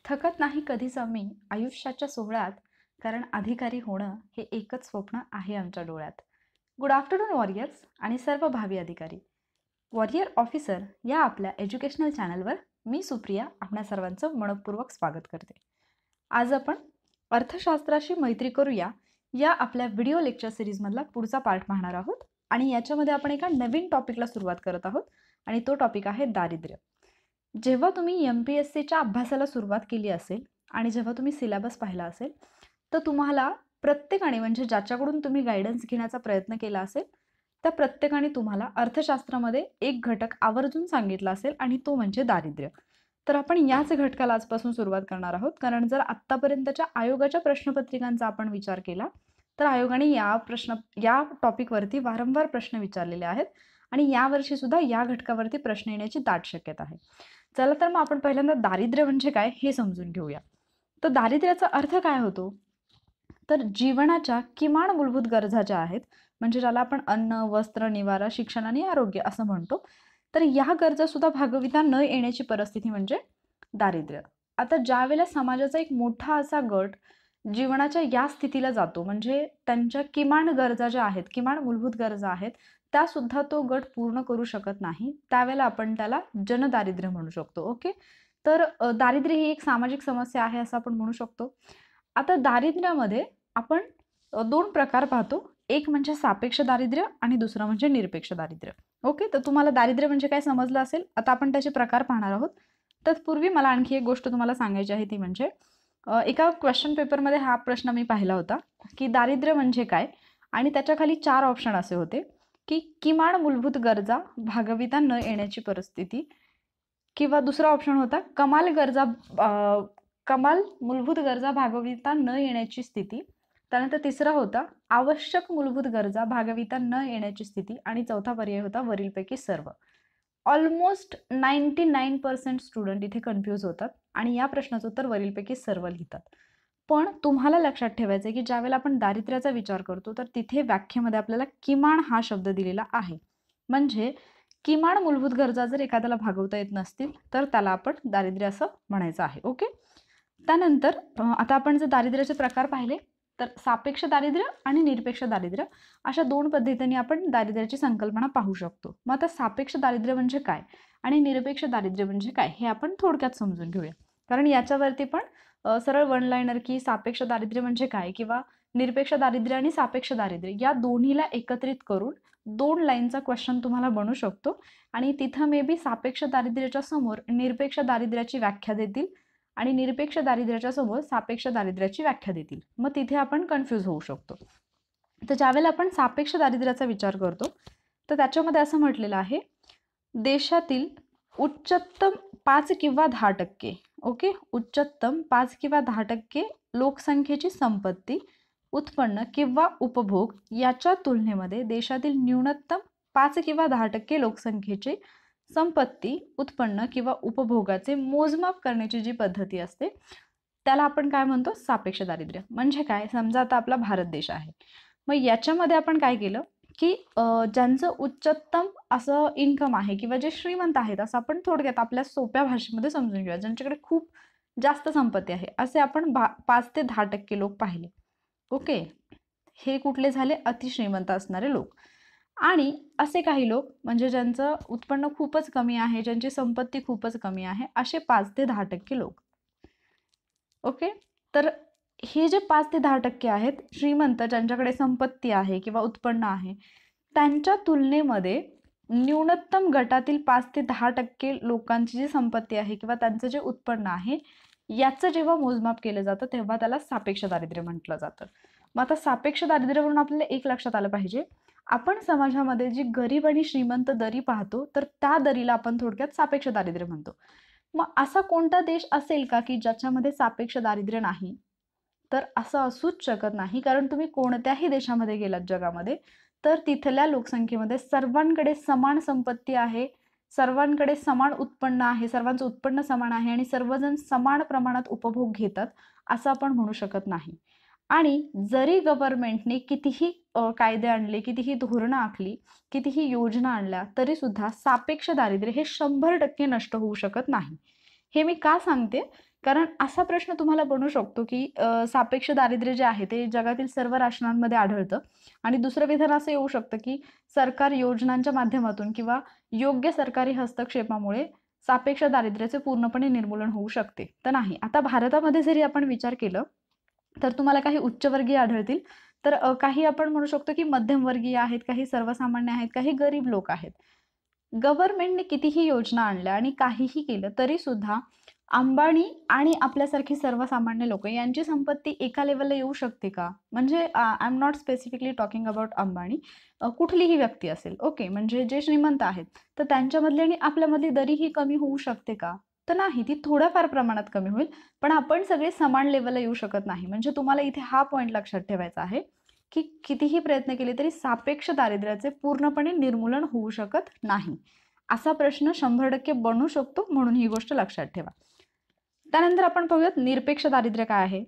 थकत नाही कधीच आम्ही आयुष्याच्या सोहळ्यात, कारण अधिकारी होणं हे एकच स्वप्न आहे आमच्या डोळ्यात. गुड आफ्टरनून वॉरियर्स आणि सर्व भावी अधिकारी. वॉरियर ऑफिसर या आपल्या एज्युकेशनल चॅनलवर मी सुप्रिया आपणा सर्वांचं मनपूर्वक स्वागत करते. आज आपण अर्थशास्त्राशी मैत्री करूया या आपल्या व्हिडिओ लेक्चर सिरीजमधला पुढचा पार्ट पाहणार आहोत आणि याच्यामध्ये आपण एका नवीन टॉपिकला सुरुवात करत आहोत आणि तो टॉपिक आहे दारिद्र्य. जेव्हा तुम्ही MPSCच्या अभ्यासाला सुरुवात केली असेल आणि जेव्हा तुम्ही सिलेबस पाहिला असेल तर तुम्हाला प्रत्येकाने म्हणजे ज्याच्याकडून तुम्ही गायडन्स घेण्याचा प्रयत्न केला असेल त्या प्रत्येकाने तुम्हाला अर्थशास्त्रामध्ये एक घटक आवर्जून सांगितला असेल आणि तो म्हणजे दारिद्र्य. तर आपण याच घटकाला आजपासून सुरुवात करणार आहोत, कारण जर आत्तापर्यंतच्या आयोगाच्या प्रश्नपत्रिकांचा आपण विचार केला तर आयोगाने या टॉपिकवरती वारंवार प्रश्न विचारलेले आहेत आणि यावर्षी सुद्धा या घटकावरती प्रश्न येण्याची दाट शक्यता आहे. चला तर मग आपण पहिल्यांदा दारिद्र्य म्हणजे काय हे समजून घेऊया. तर दारिद्र्याचा अर्थ काय होतो, तर जीवनाच्या किमान मूलभूत गरजा ज्या आहेत, म्हणजे ज्याला आपण अन्न, वस्त्र, निवारा, शिक्षण आणि आरोग्य असं म्हणतो, तर या गरजा सुद्धा भागविता न येण्याची परिस्थिती म्हणजे दारिद्र्य. आता ज्या वेळेला समाजाचा एक मोठा असा गट जीवनाच्या या स्थितीला जातो, म्हणजे त्यांच्या किमान गरजा ज्या आहेत, किमान मूलभूत गरजा आहेत, त्या सुद्धा तो गट पूर्ण करू शकत नाही, त्यावेळेला आपण त्याला जनदारिद्र्य म्हणू शकतो. ओके, तर दारिद्र्य ही एक सामाजिक समस्या आहे असं आपण म्हणू शकतो. आता दारिद्र्यामध्ये आपण दोन प्रकार पाहतो, एक म्हणजे सापेक्ष दारिद्र्य आणि दुसरं म्हणजे निरपेक्ष दारिद्र्य. ओके, तर तुम्हाला दारिद्र्य म्हणजे काय समजलं असेल. आता आपण त्याचे प्रकार पाहणार आहोत. तत्पूर्वी मला आणखी एक गोष्ट तुम्हाला सांगायची आहे, ती म्हणजे एका क्वेश्चन पेपरमध्ये हा प्रश्न मी पाहिला होता की दारिद्र्य म्हणजे काय, आणि त्याच्या खाली 4 ऑप्शन असे होते की किमान मूलभूत गरजा भागविता न येण्याची परिस्थिती, किंवा दुसरा ऑप्शन होता कमाल मूलभूत गरजा भागविता न येण्याची स्थिती, त्यानंतर तिसरा होता आवश्यक मूलभूत गरजा भागविता न येण्याची स्थिती आणि चौथा पर्याय होता वरीलपैकी सर्व. ऑलमोस्ट 99% स्टुडंट इथे कन्फ्यूज होतात आणि या प्रश्नाचं उत्तर वरीलपैकी सर्व लिहितात. पण तुम्हाला लक्षात ठेवायचं आहे की ज्यावेळेला आपण दारिद्र्याचा विचार करतो तर तिथे व्याख्येमध्ये आपल्याला किमान हा शब्द दिलेला आहे, म्हणजे किमान मूलभूत गरजा जर एखाद्याला भागवता येत नसतील तर त्याला आपण दारिद्र्य असं म्हणायचं आहे. ओके, त्यानंतर आता आपण जर दारिद्र्याचे प्रकार पाहिले तर सापेक्ष दारिद्र्य आणि निरपेक्ष दारिद्र्य अशा दोन पद्धतीने आपण दारिद्र्याची संकल्पना पाहू शकतो. मग आता सापेक्ष दारिद्र्य म्हणजे काय आणि निरपेक्ष दारिद्र्य म्हणजे काय हे आपण थोडक्यात समजून घेऊया, कारण याच्यावरती पण सरळ वन लाईनर की सापेक्ष दारिद्र्य म्हणजे काय किंवा निरपेक्ष दारिद्र्य आणि सापेक्ष दारिद्र्य या दोन्हीला एकत्रित करून 2 लाईनचा क्वेश्चन तुम्हाला बनू शकतो आणि तिथं मे बी सापेक्ष दारिद्र्याच्या समोर निरपेक्ष दारिद्र्याची व्याख्या देतील आणि निरपेक्ष दारिद्र्याच्या समोर सापेक्ष दारिद्र्याची व्याख्या देतील. मग तिथे आपण कन्फ्यूज होऊ शकतो. तर ज्यावेळेला आपण सापेक्ष दारिद्र्याचा विचार करतो तर त्याच्यामध्ये असं म्हटलेलं आहे, देशातील उच्चतम 5 किंवा 10%, ओके, उच्चतम 5 किंवा 10% लोकसंख्येची संपत्ती, उत्पन्न किंवा उपभोग याच्या तुलनेमध्ये देशातील न्यूनतम 5 किंवा 10% लोकसंख्येची संपत्ती, उत्पन्न किंवा उपभोगाचे मोजमाप करण्याची जी पद्धती असते त्याला आपण काय म्हणतो, सापेक्ष दारिद्र्य. म्हणजे काय, समजा आता आपला भारत देश आहे, मग याच्यामध्ये आपण काय केलं की ज्यांचं उच्चतम असं इन्कम आहे किंवा जे श्रीमंत आहेत असं आपण थोडक्यात आपल्या सोप्या भाषेमध्ये समजून घेऊया, ज्यांच्याकडे खूप जास्त संपत्ती आहे असे आपण 5 ते 10% लोक पाहिले. ओके, हे कुठले झाले, अतिश्रीमंत असणारे लोक. आणि असे काही लोक म्हणजे ज्यांचं उत्पन्न खूपच कमी आहे, ज्यांची संपत्ती खूपच कमी आहे, असे 5 ते 10% लोक. ओके, तर हे जे 5 ते 10% आहेत श्रीमंत, ज्यांच्याकडे संपत्ती आहे किंवा उत्पन्न आहे, त्यांच्या तुलनेमध्ये न्यूनतम गटातील 5 ते 10% लोकांची जी संपत्ती आहे किंवा त्यांचं जे उत्पन्न आहे याचं जेव्हा मोजमाप केलं जातं तेव्हा त्याला सापेक्ष दारिद्र्य म्हटलं जातं. मग आता सापेक्ष दारिद्र्यवरून आपल्याला एक लक्षात आलं पाहिजे, आपण समाजामध्ये जी गरीब आणि श्रीमंत दरी पाहतो तर त्या दरीला आपण थोडक्यात सापेक्ष दारिद्र्य म्हणतो. मग असा कोणता देश असेल का की ज्याच्यामध्ये सापेक्ष दारिद्र्य नाही, तर असं असूच शकत नाही, कारण तुम्ही कोणत्याही देशामध्ये गेलात जगामध्ये तर तिथल्या लोकसंख्येमध्ये सर्वांकडे समान संपत्ती आहे, सर्वांकडे समान उत्पन्न आहे, सर्वांचं उत्पन्न समान आहे आणि सर्वजण समान प्रमाणात उपभोग घेतात असं आपण म्हणू शकत नाही. आणि जरी गव्हर्नमेंटने कितीही कायदे आणले, कितीही धोरणं आखली, कितीही योजना आणल्या तरी सुद्धा सापेक्ष दारिद्र्य हे 100% नष्ट होऊ शकत नाही. हे मी का सांगते कारण असा प्रश्न तुम्हाला बनू शकतो, की सापेक्ष दारिद्र्य जे आहे ते जगातील सर्व राष्ट्रांमध्ये आढळतं आणि दुसरं विधान असं येऊ शकतं, की सरकार योजनांच्या माध्यमातून किंवा योग्य सरकारी हस्तक्षेपामुळे सापेक्ष दारिद्र्याचे पूर्णपणे निर्मूलन होऊ शकते. तर नाही. आता भारतामध्ये जरी आपण विचार केलं, तर तुम्हाला काही उच्चवर्गीय आढळतील, तर काही आपण म्हणू शकतो, की मध्यमवर्गीय आहेत, काही सर्वसामान्य आहेत, काही गरीब लोक आहेत. गव्हर्नमेंटने कितीही योजना आणल्या आणि काहीही केलं तरी सुद्धा अंबानी आणि आपल्यासारखी सर्वसामान्य लोक यांची संपत्ती एका लेवलला येऊ शकते का? म्हणजे I am not specifically talking about Ambani, कुठलीही व्यक्ती असेल, ओके, म्हणजे जे श्रीमंत आहेत तर त्यांच्यामधली आणि आपल्यामधली दरी ही कमी होऊ शकते का? तर नाही, ती थोड्याफार प्रमाणात कमी होईल, पण आपण सगळे समान लेवलला येऊ शकत नाही. म्हणजे तुम्हाला इथे हा पॉईंट लक्षात ठेवायचा आहे, की कितीही प्रयत्न केले तरी सापेक्ष दारिद्र्याचे पूर्णपणे निर्मूलन होऊ शकत नाही. असा प्रश्न 100% बनू शकतो, म्हणून ही गोष्ट लक्षात ठेवा. त्यानंतर आपण पाहूयात निरपेक्ष दारिद्र्य काय आहे.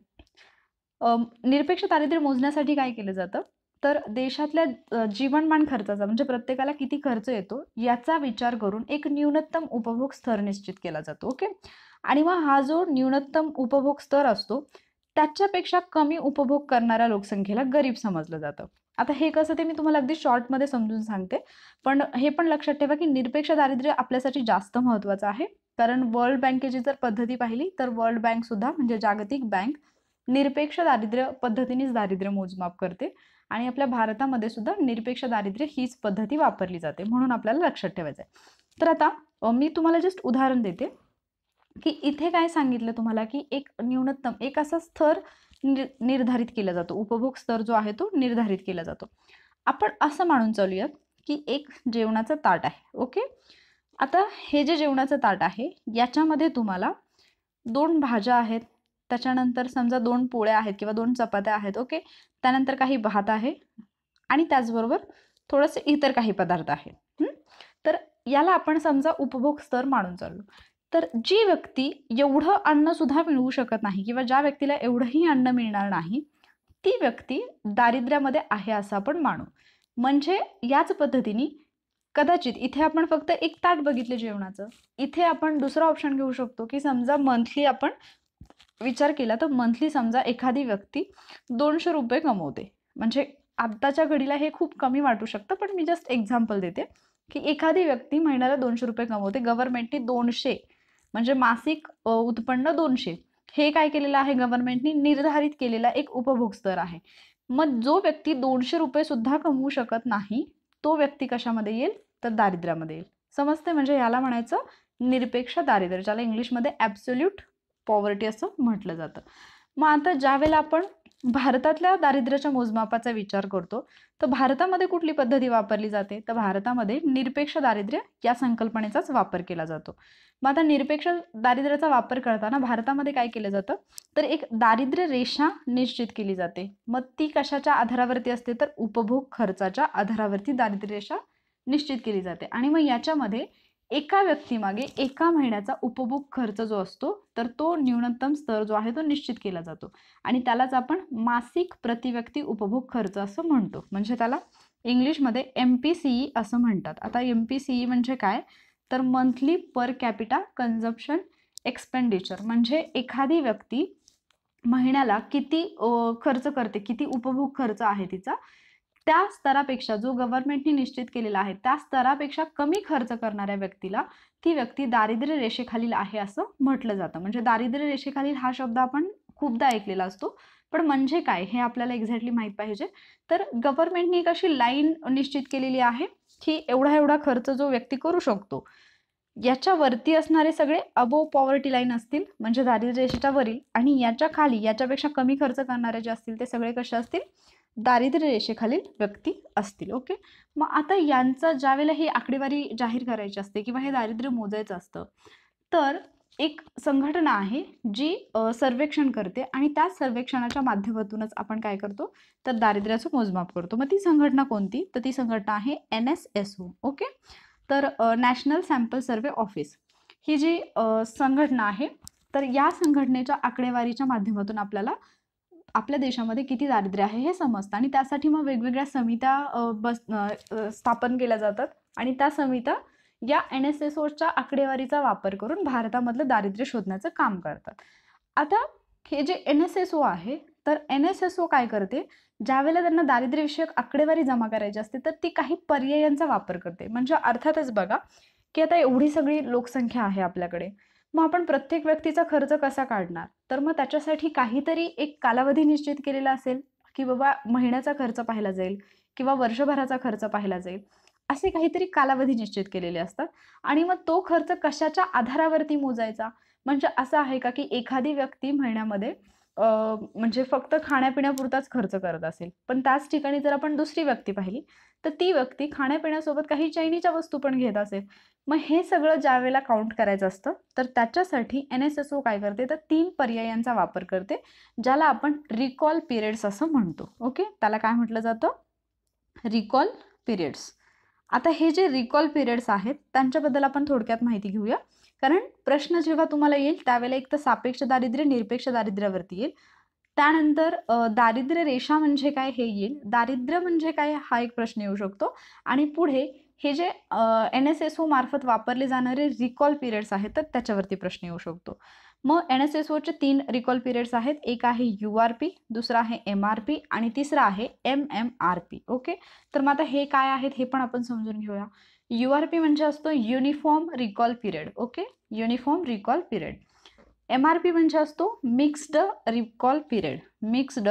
निरपेक्ष दारिद्र्य मोजण्यासाठी काय केलं जातं, तर देशातल्या जीवनमान खर्चाचा म्हणजे प्रत्येकाला किती खर्च येतो याचा विचार करून एक न्यूनतम उपभोग स्तर निश्चित केला जातो. ओके, आणि मग हा जो न्यूनतम उपभोग स्तर असतो त्याच्यापेक्षा कमी उपभोग करणाऱ्या लोकसंख्येला गरीब समजलं जातं. आता हे कसं ते मी तुम्हाला अगदी शॉर्टमध्ये समजून सांगते, पण हे पण लक्षात ठेवा की निरपेक्ष दारिद्र्य आपल्यासाठी जास्त महत्त्वाचं आहे. कारण वर्ल्ड बँकेची जर पद्धती पाहिली तर वर्ल्ड बँक सुद्धा म्हणजे जागतिक बँक निरपेक्ष दारिद्र्य पद्धतीनेच दारिद्र्य मोजमाप करते आणि आपल्या भारतामध्ये सुद्धा निरपेक्ष दारिद्र्य हीच पद्धती वापरली जाते, म्हणून आपल्याला लक्षात ठेवायचं आहे. तर आता मी तुम्हाला जस्ट उदाहरण देते की इथे काय सांगितलं तुम्हाला, की एक न्यूनतम एक असा स्तर निर्धारित केला जातो, उपभोग स्तर जो आहे तो निर्धारित केला जातो. आपण असं मानून चालूयात की एक जेवणाचं ताट आहे. ओके, आता हे जे जेवणाचं ताट आहे याच्यामध्ये तुम्हाला 2 भाज्या आहेत, त्याच्यानंतर समजा 2 पोळ्या आहेत किंवा 2 चपात्या आहेत. ओके, त्यानंतर काही भात आहे आणि त्याचबरोबर थोडंसं इतर काही पदार्थ आहेत. तर याला आपण समजा उपभोग स्तर मानून चाललो. तर जी व्यक्ती एवढं अन्न सुद्धा मिळवू शकत नाही किंवा ज्या व्यक्तीला एवढंही अन्न मिळणार नाही, ती व्यक्ती दारिद्र्यामध्ये आहे असं आपण मानू. म्हणजे याच पद्धतीने कदाचित इथे आपण फक्त एक ताट बघितले जेवणाचं, इथे आपण दुसरा ऑप्शन घेऊ शकतो की समजा मंथली आपण विचार केला तर मंथली समजा एखादी व्यक्ती 200 रुपये कमवते. म्हणजे आत्ताच्या घडीला हे खूप कमी वाटू शकतं, पण मी जस्ट एक्झाम्पल देते की एखादी व्यक्ती महिन्याला 200 रुपये कमवते. गव्हर्नमेंटने 200 म्हणजे मासिक उत्पन्न 200 हे काय केलेलं आहे, गव्हर्नमेंटने निर्धारित केलेला एक उपभोग स्तर आहे. मग जो व्यक्ती 200 रुपये सुद्धा कमवू शकत नाही तो व्यक्ती कशामध्ये येईल, तर दारिद्र्यामध्ये येईल. समजते? म्हणजे याला म्हणायचं निरपेक्ष दारिद्र्य, ज्याला इंग्लिशमध्ये ॲब्सोल्यूट पॉवर्टी असं म्हटलं जातं. मग आता ज्या वेळेला आपण भारतातल्या दारिद्र्याच्या मोजमापाचा विचार करतो तर भारतामध्ये कुठली पद्धती वापरली जाते, तर भारतामध्ये निरपेक्ष दारिद्र्य या संकल्पनेचाच वापर केला जातो. मग आता निरपेक्ष दारिद्र्याचा वापर करताना भारतामध्ये काय केलं जातं, तर एक दारिद्र्य रेषा निश्चित केली जाते. मग ती कशाच्या आधारावरती असते, तर उपभोग खर्चाच्या आधारावरती दारिद्र्य रेषा निश्चित केली जाते. आणि मग याच्यामध्ये एका व्यक्तीमागे एका महिन्याचा उपभोग खर्च जो असतो तर तो न्यूनतम स्तर जो आहे तो निश्चित केला जातो आणि त्यालाच आपण मासिक प्रतिव्यक्ती उपभोग खर्च असं म्हणतो. म्हणजे त्याला इंग्लिशमध्ये MPCE असं म्हणतात. आता MPCE म्हणजे काय, तर monthly per capita consumption expenditure. म्हणजे एखादी व्यक्ती महिन्याला किती खर्च करते, किती उपभोग खर्च आहे तिचा, त्या स्तरापेक्षा जो गव्हर्नमेंटने निश्चित केलेला आहे त्या स्तरापेक्षा कमी खर्च करणाऱ्या व्यक्तीला ती व्यक्ती दारिद्र्य रेषेखालील आहे असं म्हटलं जातं. म्हणजे दारिद्र्य रेषेखालील हा शब्द आपण खूपदा ऐकलेला असतो, पण म्हणजे काय हे आपल्याला एक्झॅक्टली माहीत पाहिजे. तर गव्हर्नमेंटने एक अशी लाईन निश्चित केलेली आहे की एवढा एवढा खर्च जो व्यक्ती करू शकतो, याच्या वरती असणारे सगळे अबोव पॉवर्टी लाईन असतील म्हणजे दारिद्र्य रेषेच्या वरील, आणि याच्या खाली याच्यापेक्षा कमी खर्च करणारे जे असतील ते सगळे कसे असतील, दारिद्र्य रेषेखालील व्यक्ती असतील. ओके, मग आता यांचं ज्या वेळेला ही आकडेवारी जाहीर करायची असते किंवा हे दारिद्र्य मोजायचं असतं तर एक संघटना आहे जी सर्वेक्षण करते आणि त्या सर्वेक्षणाच्या माध्यमातूनच आपण काय करतो, तर दारिद्र्याचं मोजमाप करतो. मग ती संघटना कोणती, तर ती संघटना आहे NSSO. ओके, तर नॅशनल सॅम्पल सर्वे ऑफिस ही जी संघटना आहे, तर या संघटनेच्या आकडेवारीच्या माध्यमातून आपल्याला आपल्या देशामध्ये किती दारिद्र्य आहे हे समजतं आणि त्यासाठी मग वेगवेगळ्या समित्या स्थापन केल्या जातात आणि त्या समित्या या NSSOच्या आकडेवारीचा वापर करून भारतामधलं दारिद्र्य शोधण्याचं काम करतात. आता हे जे NSSO आहे, तर NSSO काय करते, ज्यावेळेला त्यांना दारिद्र्यविषयक आकडेवारी जमा करायची असते, तर ती काही पर्यायांचा वापर करते. म्हणजे अर्थातच बघा, की आता एवढी सगळी लोकसंख्या आहे आपल्याकडे. मग आपण प्रत्येक व्यक्तीचा खर्च कसा काढणार? तर मग त्याच्यासाठी काहीतरी एक कालावधी निश्चित केलेला असेल, की बाबा महिन्याचा खर्च पाहिला जाईल किंवा वर्षभराचा खर्च पाहिला जाईल. असे काहीतरी कालावधी निश्चित केलेले असतात आणि मग तो खर्च कशाच्या आधारावरती मोजायचा? म्हणजे असं आहे का, की एखादी व्यक्ती महिन्यामध्ये म्हणजे फक्त खाण्यापिण्यापुरताच खर्च करत असेल. पण त्याच ठिकाणी जर आपण दुसरी व्यक्ती पाहिली, तर ती व्यक्ती खाण्यापिण्यासोबत काही चैनीच्या वस्तू पण घेत असेल. मग हे सगळं ज्यावेळेला काउंट करायचं असतं, तर त्याच्यासाठी NSSO काय करते, तर 3 पर्यायांचा वापर करते, ज्याला आपण रिकॉल पिरियड्स असं म्हणतो. ओके. त्याला काय म्हटलं जातं? Recall periods. आता हे जे रिकॉल पिरियड्स आहेत, त्यांच्याबद्दल आपण थोडक्यात माहिती घेऊया. कारण प्रश्न जेव्हा तुम्हाला येईल, त्यावेळेला एक तर सापेक्ष दारिद्र्य, निरपेक्ष दारिद्र्यावरती येईल. त्यानंतर दारिद्र्य रेषा म्हणजे काय हे येईल. दारिद्र्य म्हणजे काय हा एक प्रश्न येऊ शकतो आणि पुढे हे जे NSSO मार्फत वापरले जाणारे रिकॉल पिरियड्स आहेत, तर त्याच्यावरती प्रश्न येऊ शकतो. मग NSSOचे 3 रिकॉल पिरियड्स आहेत. एक आहे URP, दुसरा आहे MRP आणि तिसरा आहे MMRP. ओके. तर मग आता हे काय आहेत हे पण आपण समजून घेऊया. URP म्हणजे असतो uniform recall period. Okay. Uniform recall period. MRP म्हणजे असतो mixed recall period. Mixed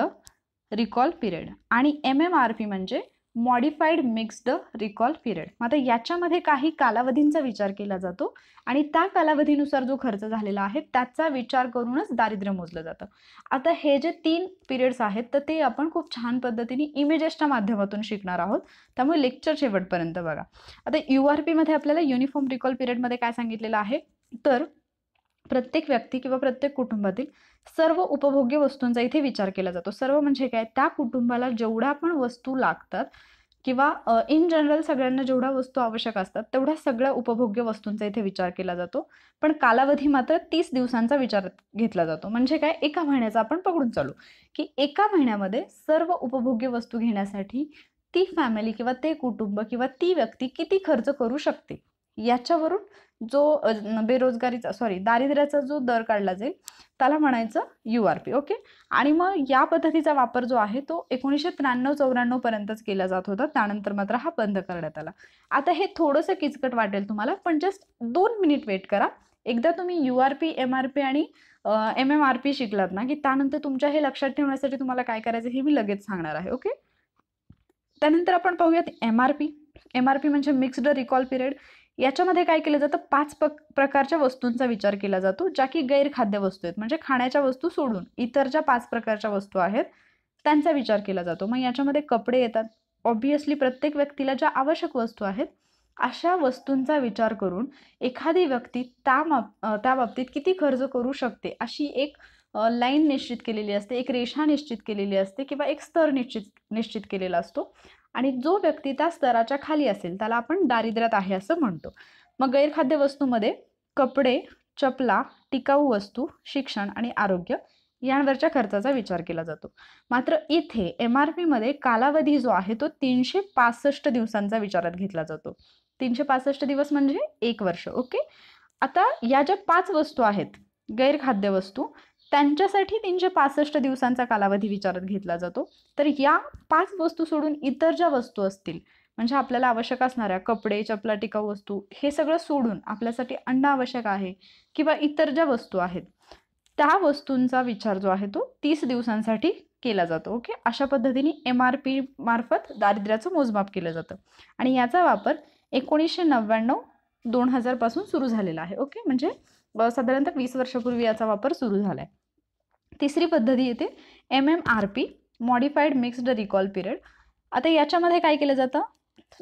recall period आणि MMRP म्हणजे मॉडिफाईड मिक्स्ड रिकॉल पिरियड. आता याच्यामध्ये काही कालावधींचा विचार केला जातो आणि त्या कालावधीनुसार जो खर्च झालेला आहे त्याचा विचार करूनच दारिद्र्य मोजलं जातं. आता हे जे 3 पिरियड्स आहेत तर ते आपण खूप छान पद्धतीने इमेजेसच्या माध्यमातून शिकणार आहोत. त्यामुळे लेक्चर शेवटपर्यंत बघा. आता URP मध्ये आपल्याला युनिफॉर्म रिकॉल पिरियडमध्ये काय सांगितलेलं आहे, तर प्रत्येक व्यक्ती किंवा प्रत्येक कुटुंबातील सर्व उपभोग्य वस्तूंचा इथे विचार केला जातो. सर्व म्हणजे काय, त्या कुटुंबाला जेवढ्या पण वस्तू लागतात किंवा इन जनरल सगळ्यांना जेवढ्या वस्तू आवश्यक असतात तेवढ्या सगळ्या उपभोग्य वस्तूंचा इथे विचार केला जातो. पण कालावधी मात्र 30 दिवसांचा विचार घेतला जातो. म्हणजे काय, एका महिन्याचा आपण पकडून चालू, की एका महिन्यामध्ये सर्व उपभोग्य वस्तू घेण्यासाठी ती फॅमिली किंवा ते कुटुंब किंवा ती व्यक्ती किती खर्च करू शकते, याच्यावरून जो दारिद्र्याचा जो दर काढला जाईल त्याला म्हणायचं URP. ओके. आणि मग या पद्धतीचा वापर जो आहे तो 1993-94 पर्यंतच केला जात होता. त्यानंतर मात्र हा बंद करण्यात आला. आता हे थोडंसं किचकट वाटेल तुम्हाला, पण जस्ट 2 मिनिट वेट करा. एकदा तुम्ही URP, MRP आणि MMRP शिकलात ना, की त्यानंतर तुमच्या हे लक्षात ठेवण्यासाठी तुम्हाला काय करायचं हे मी लगेच सांगणार आहे. ओके. त्यानंतर आपण पाहूयात MRP. MRP म्हणजे मिक्स्ड रिकॉल पिरियड. याच्यामध्ये काय केलं जातं, 5 प्रकारच्या वस्तूंचा विचार केला जातो, ज्या की गैरखाद्य वस्तू आहेत. म्हणजे खाण्याच्या वस्तू सोडून इतर ज्या 5 प्रकारच्या वस्तू आहेत त्यांचा विचार केला जातो. मग याच्यामध्ये कपडे येतात. ऑब्व्हियसली प्रत्येक व्यक्तीला ज्या आवश्यक वस्तू आहेत अशा वस्तूंचा विचार करून एखादी व्यक्ती त्या बाबतीत किती खर्च करू शकते अशी एक लाईन निश्चित केलेली असते, एक रेषा निश्चित केलेली असते किंवा एक स्तर निश्चित केलेला असतो आणि जो व्यक्ती त्या स्तराच्या खाली असेल त्याला आपण दारिद्र्यात आहे असं म्हणतो. मग गैरखाद्य वस्तूंमध्ये कपडे, चपला, टिकाऊ वस्तू, शिक्षण आणि आरोग्य यांवरच्या खर्चाचा विचार केला जातो. मात्र इथे MRP मध्ये कालावधी जो आहे तो 365 दिवसांचा विचारात घेतला जातो. 365 दिवस म्हणजे 1 वर्ष. ओके. आता या ज्या 5 वस्तू आहेत गैरखाद्य वस्तू, त्यांच्यासाठी 365 दिवसांचा कालावधी विचारात घेतला जातो. तर या 5 वस्तू सोडून इतर ज्या वस्तू असतील, म्हणजे आपल्याला आवश्यक असणाऱ्या कपडे, चपला, टिकाऊ वस्तू हे सगळं सोडून आपल्यासाठी अन्न आवश्यक आहे किंवा इतर ज्या वस्तू आहेत त्या वस्तूंचा विचार जो आहे तो 30 दिवसांसाठी केला जातो. ओके. अशा पद्धतीने MRP मार्फत दारिद्र्याचं मोजमाप केलं जातं आणि याचा वापर 1999-2000 पासून सुरू झालेला आहे. ओके. म्हणजे साधारणतः 20 वर्षापूर्वी याचा वापर सुरू झालाय. तिसरी पद्धती येते MMRP, modified mixed recall period. आता याच्यामध्ये काय केलं जातं,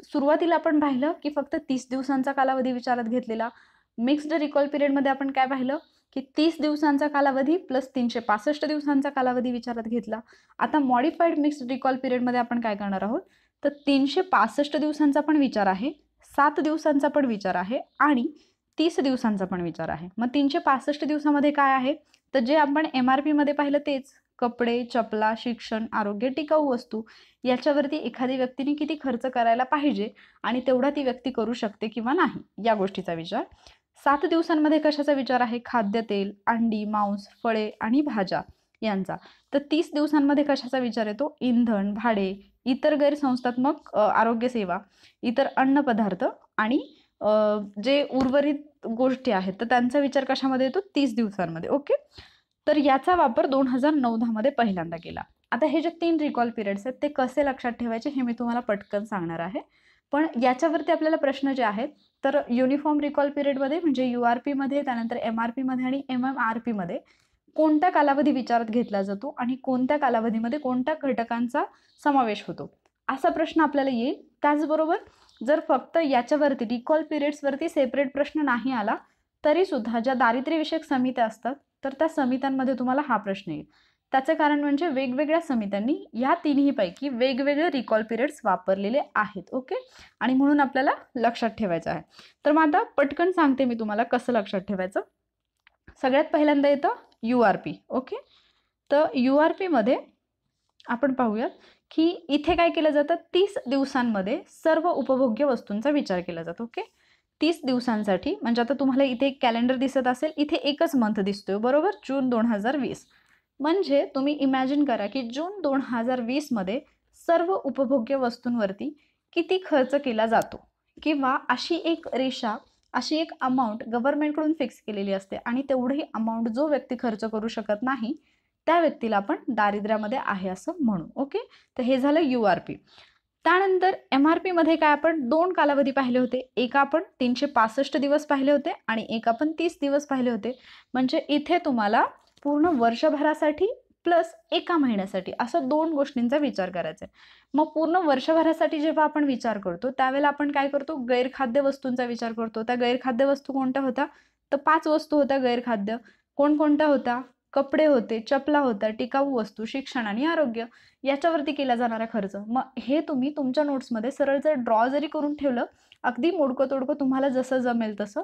सुरुवातीला आपण पाहिलं की फक्त 30 दिवसांचा कालावधी विचारात घेतलेला. मिक्स्ड रिकॉल पिरियडमध्ये आपण काय पाहिलं की 30 दिवसांचा कालावधी प्लस 365 दिवसांचा कालावधी विचारात घेतला. आता मॉडिफाईड मिक्स्ड रिकॉल पिरियडमध्ये आपण काय करणार आहोत, तर 365 दिवसांचा पण विचार आहे, 7 दिवसांचा पण विचार आहे आणि 30 दिवसांचा पण विचार आहे. मग 365 दिवसामध्ये काय आहे, तर जे आपण MRP मध्ये पाहिलं तेच, कपडे, चपला, शिक्षण, आरोग्य, टिकाऊ वस्तू याच्यावरती एखादी व्यक्तीने किती खर्च करायला पाहिजे आणि तेवढा ती व्यक्ती करू शकते किंवा नाही या गोष्टीचा विचार. 7 दिवसांमध्ये कशाचा विचार आहे? खाद्यतेल, अंडी, मांस, फळे आणि भाज्या यांचा. तर 30 दिवसांमध्ये कशाचा विचार येतो? इंधन, भाडे, इतर गैरसंस्थात्मक आरोग्य सेवा, इतर अन्नपदार्थ आणि जे उर्वरित गोष्टी आहेत तर त्यांचा विचार कशामध्ये येतो? 30 दिवसांमध्ये. ओके. तर याचा वापर 2009-10 मध्ये पहिल्यांदा केला. आता हे जे 3 रिकॉल पिरियड्स आहेत ते कसे लक्षात ठेवायचे हे मी तुम्हाला पटकन सांगणार आहे. पण याच्यावरती आपल्याला प्रश्न जे आहेत तर युनिफॉर्म रिकॉल पिरियडमध्ये म्हणजे URP मध्ये, त्यानंतर MRP मध्ये आणि MMRP मध्ये कोणता कालावधी विचारात घेतला जातो आणि कोणत्या कालावधीमध्ये कोणत्या घटकांचा समावेश होतो असा प्रश्न आपल्याला येईल. त्याचबरोबर जर फक्त याच्यावरती रिकॉल पिरियड्सवरती सेपरेट प्रश्न नाही आला तरी सुद्धा ज्या दारिद्र्यविषयक समित्या असतात तर त्या समित्यांमध्ये तुम्हाला हा प्रश्न येईल. त्याचं कारण म्हणजे वेगवेगळ्या समित्यांनी या तिन्ही पैकी वेगवेगळे रिकॉल पिरियड्स वापरलेले आहेत. ओके. आणि म्हणून आपल्याला लक्षात ठेवायचं आहे. तर मग आता पटकन सांगते मी तुम्हाला कसं लक्षात ठेवायचं. सगळ्यात पहिल्यांदा येतं URP. ओके. तर URP मध्ये आपण पाहूयात की इथे काय केलं जातं? 30 दिवसांमध्ये सर्व उपभोग्य वस्तूंचा विचार केला जातो. ओके. 30 दिवसांसाठी म्हणजे आता तुम्हाला इथे एक कॅलेंडर दिसत असेल, इथे एकच मंथ दिसतोय बरोबर, जून 2020. म्हणजे तुम्ही इमॅजिन करा की जून 2020 मध्ये सर्व उपभोग्य वस्तूंवरती किती खर्च केला जातो किंवा अशी एक रेषा, अशी एक अमाऊंट गव्हर्नमेंटकडून फिक्स केलेली असते आणि तेवढी अमाऊंट जो व्यक्ती खर्च करू शकत नाही त्या व्यक्तीला आपण दारिद्र्यामध्ये आहे असं म्हणू. ओके. तर हे झालं URP. त्यानंतर MRP मध्ये काय आपण 2 कालावधी पाहिले होते. एक आपण 365 दिवस पाहिले होते आणि एक आपण 30 दिवस पाहिले होते. म्हणजे इथे तुम्हाला पूर्ण वर्षभरासाठी प्लस एका महिन्यासाठी असं 2 गोष्टींचा विचार करायचा आहे. मग पूर्ण वर्षभरासाठी जेव्हा आपण विचार करतो त्यावेळेला आपण काय करतो? गैरखाद्य वस्तूंचा विचार करतो. त्या गैरखाद्य वस्तू कोणत्या होत्या? तर 5 वस्तू होत्या गैरखाद्य. कोणकोणत्या होत्या? कपडे होते, चपला होत्या, टिकाऊ वस्तू, शिक्षण आणि आरोग्य याच्यावरती केला जाणारा खर्च. मग हे तुम्ही तुमच्या नोट्समध्ये सरळ जर ड्रॉ जरी करून ठेवलं, अगदी मोडकं तोडकं तुम्हाला जसं जमेल तसं,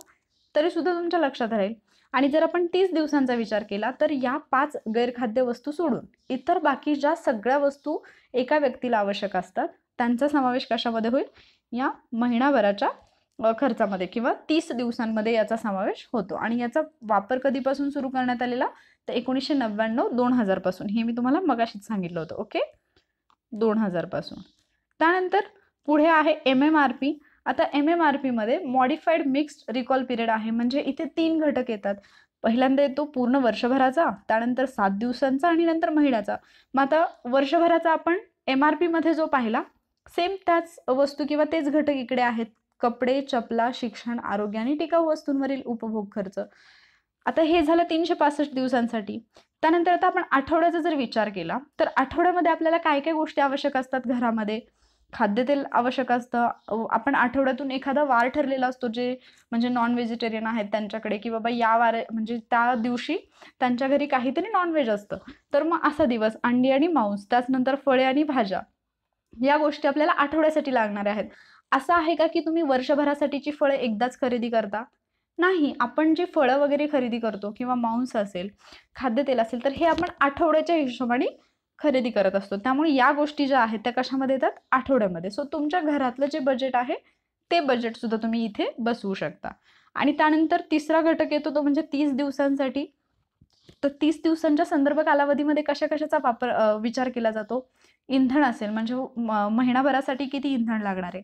तरी सुद्धा तुमच्या लक्षात राहील. आणि जर आपण 30 दिवसांचा विचार केला तर या 5 गैरखाद्य वस्तू सोडून इतर बाकी ज्या सगळ्या वस्तू एका व्यक्तीला आवश्यक असतात त्यांचा समावेश कशामध्ये होईल? या महिनाभराच्या खर्चामध्ये किंवा 30 दिवसांमध्ये याचा समावेश होतो. आणि याचा वापर कधीपासून सुरू करण्यात आलेला? तर 1999-2000 पासून. हे मी तुम्हाला मगाशीच सांगितलं होतं. ओके. 2000 पासून. त्यानंतर पुढे आहे MMRP. आता MMRP मध्ये मॉडिफाईड मिक्स्ड रिकॉल पिरियड आहे. म्हणजे इथे 3 घटक येतात. पहिल्यांदा येतो पूर्ण वर्षभराचा, त्यानंतर 7 दिवसांचा आणि नंतर महिन्याचा. मग आता वर्षभराचा आपण MRP मध्ये जो पाहिला सेम त्याच वस्तू किंवा तेच घटक इकडे आहेत. कपडे, चपला, शिक्षण, आरोग्य आणि टिकाऊ वस्तूंवरील उपभोग खर्च. आता हे झालं 365 दिवसांसाठी. त्यानंतर आता आपण आठवड्याचा जर विचार केला तर आठवड्यामध्ये आपल्याला काय काय गोष्टी आवश्यक असतात घरामध्ये? खाद्यतेल आवश्यक असतं. आपण आठवड्यातून एखादा वार ठरलेला असतो जे म्हणजे नॉन व्हेजिटेरियन आहेत त्यांच्याकडे की बाबा या वार म्हणजे त्या दिवशी त्यांच्या घरी काहीतरी नॉनव्हेज असतं. तर मग असा दिवस अंडी आणि मांस, त्याचनंतर फळे आणि भाज्या या गोष्टी आपल्याला आठवड्यासाठी लागणाऱ्या आहेत. असं आहे का की तुम्ही वर्षभरासाठीची फळे एकदाच खरेदी करता? नाही. आपण जी फळं वगैरे खरेदी करतो किंवा मांस असेल, खाद्यतेल असेल तर हे आपण आठवड्याच्या हिशोबाने खरेदी करत असतो. त्यामुळे या गोष्टी ज्या आहेत त्या कशामध्ये येतात? आठवड्यामध्ये. सो तुमच्या घरातलं जे बजेट आहे ते बजेट सुद्धा तुम्ही इथे बसवू शकता. आणि त्यानंतर तिसरा घटक येतो तो म्हणजे 30 दिवसांसाठी. तर 30 दिवसांच्या संदर्भ कालावधीमध्ये कशा-कशाचा विचार केला जातो? इंधन असेल म्हणजे महिनाभरासाठी किती इंधन लागणार आहे?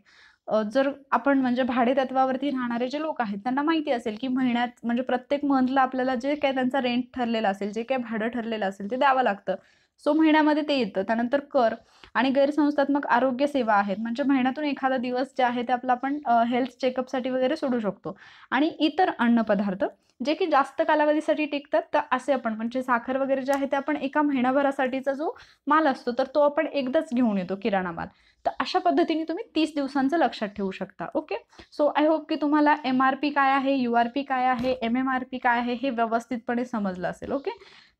जर आपण म्हणजे भाडे तत्वावरती राहणारे जे लोक आहेत त्यांना माहिती असेल की महिन्यात म्हणजे प्रत्येक मंथला आपल्याला जे काही त्यांचा रेंट ठरलेला असेल, जे काही भाडं ठरलेलं असेल ते द्यावं लागतं. सो महिन्यामध्ये ते येतं. त्यानंतर कर आणि गैरसंस्थात्मक आरोग्य सेवा आहेत. म्हणजे महिन्यातून एखादा दिवस जे आहे ते आपलं आपण हेल्थ चेकअपसाठी वगैरे सोडू शकतो. आणि इतर अन्नपदार्थ जे की जास्त कालावधीसाठी टिकतात तर असे आपण म्हणजे साखर वगैरे जे आहे ते आपण एका महिनाभरासाठीचा जो माल असतो तर तो आपण एकदाच घेऊन येतो किराणा माल. तर अशा पद्धतीने तुम्ही 30 दिवसांचं लक्षात ठेवू शकता. ओके. सो आय होप की तुम्हाला MRP काय आहे, URP काय आहे, MMRP काय आहे हे व्यवस्थितपणे समजलं असेल. ओके.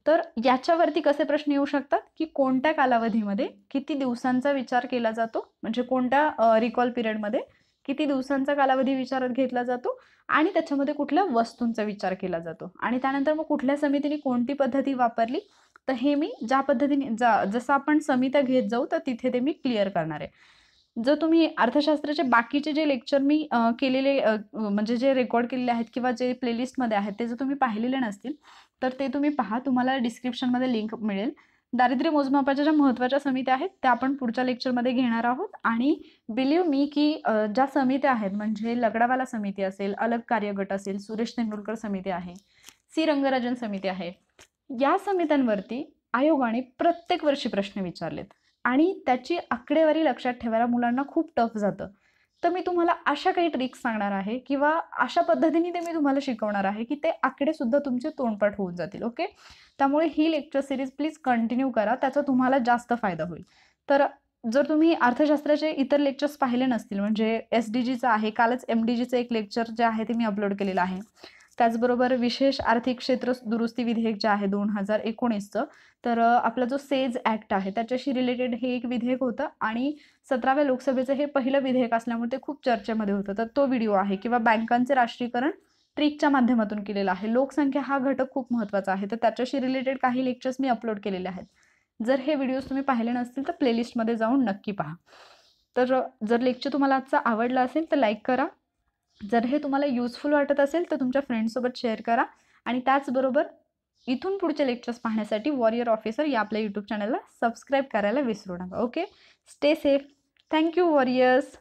तर याच्यावरती कसे प्रश्न येऊ शकतात की कोणत्या कालावधीमध्ये किती दिवसांचा विचार केला जातो, म्हणजे कोणत्या रिकॉल पिरियडमध्ये किती दिवसांचा कालावधी विचारात घेतला जातो आणि त्याच्यामध्ये कुठल्या वस्तूंचा विचार केला जातो आणि त्यानंतर मग कुठल्या समितीने कोणती पद्धती वापरली. तर हे मी ज्या पद्धतीने जसं आपण समित्या घेत जाऊ तर तिथे ते मी क्लिअर करणार आहे. जर तुम्ही अर्थशास्त्राचे बाकीचे जे लेक्चर मी केलेले म्हणजे जे रेकॉर्ड केलेले आहेत किंवा जे प्लेलिस्टमध्ये आहेत ते जर तुम्ही पाहिलेले नसतील तर ते तुम्ही पहा. तुम्हाला डिस्क्रिप्शनमध्ये लिंक मिळेल. दारिद्र्य मोजमापाच्या ज्या महत्त्वाच्या समित्या आहेत त्या आपण पुढच्या लेक्चरमध्ये घेणार आहोत. आणि बिलीव्ह मी की ज्या समित्या आहेत म्हणजे लगडावाला समिती असेल, अलग कार्यगट असेल, सुरेश तेंडुलकर समिती आहे, सी रंगराजन समिती आहे, या समित्यांवरती आयोगाने प्रत्येक वर्षी प्रश्न विचारलेत आणि त्याची आकडेवारी लक्षात ठेवायला मुलांना खूप टफ जातं. तर मी तुम्हाला अशा काही ट्रिक्स सांगणार आहे किंवा अशा पद्धतीने ते मी तुम्हाला शिकवणार आहे की ते आकडे सुद्धा तुमचे तोंडपाठ होऊन जातील. ओके, त्यामुळे ही लेक्चर सिरीज प्लीज कंटिन्यू करा, त्याचा तुम्हाला जास्त फायदा होईल. तर जर तुम्ही अर्थशास्त्राचे इतर लेक्चर्स पाहिले नसतील म्हणजे SDGचं आहे, कालच MDGचं एक लेक्चर जे आहे ते मी अपलोड केलेलं आहे. त्याचबरोबर विशेष आर्थिक क्षेत्र दुरुस्ती विधेयक जे आहे 2019चं, तर आपला जो सेज ॲक्ट आहे त्याच्याशी रिलेटेड हे एक विधेयक होतं आणि 17व्या लोकसभेचं हे पहिलं विधेयक असल्यामुळे ते खूप चर्चेमध्ये होतं. तर तो व्हिडिओ आहे किंवा बँकांचे राष्ट्रीयकरण ट्रिकच्या माध्यमातून केलेलं आहे. लोकसंख्या हा घटक खूप महत्त्वाचा आहे, तर त्याच्याशी रिलेटेड काही लेक्चर्स मी अपलोड केलेले आहेत. जर हे व्हिडिओज तुम्ही पाहिले नसतील तर प्लेलिस्टमध्ये जाऊन नक्की पहा. तर जर लेक्चर तुम्हाला आजचा आवडला असेल तर लाईक करा. जर हे तुम्हाला युजफुल वाटत असेल तर तुमच्या फ्रेंड्ससोबत शेअर करा आणि त्याचबरोबर इथून पुढचे लेक्चर्स पाहण्यासाठी वॉरियर ऑफिसर या आपल्या यूट्यूब चॅनलला सबस्क्राईब करायला विसरू नका. Okay, stay safe. Thank you warriors.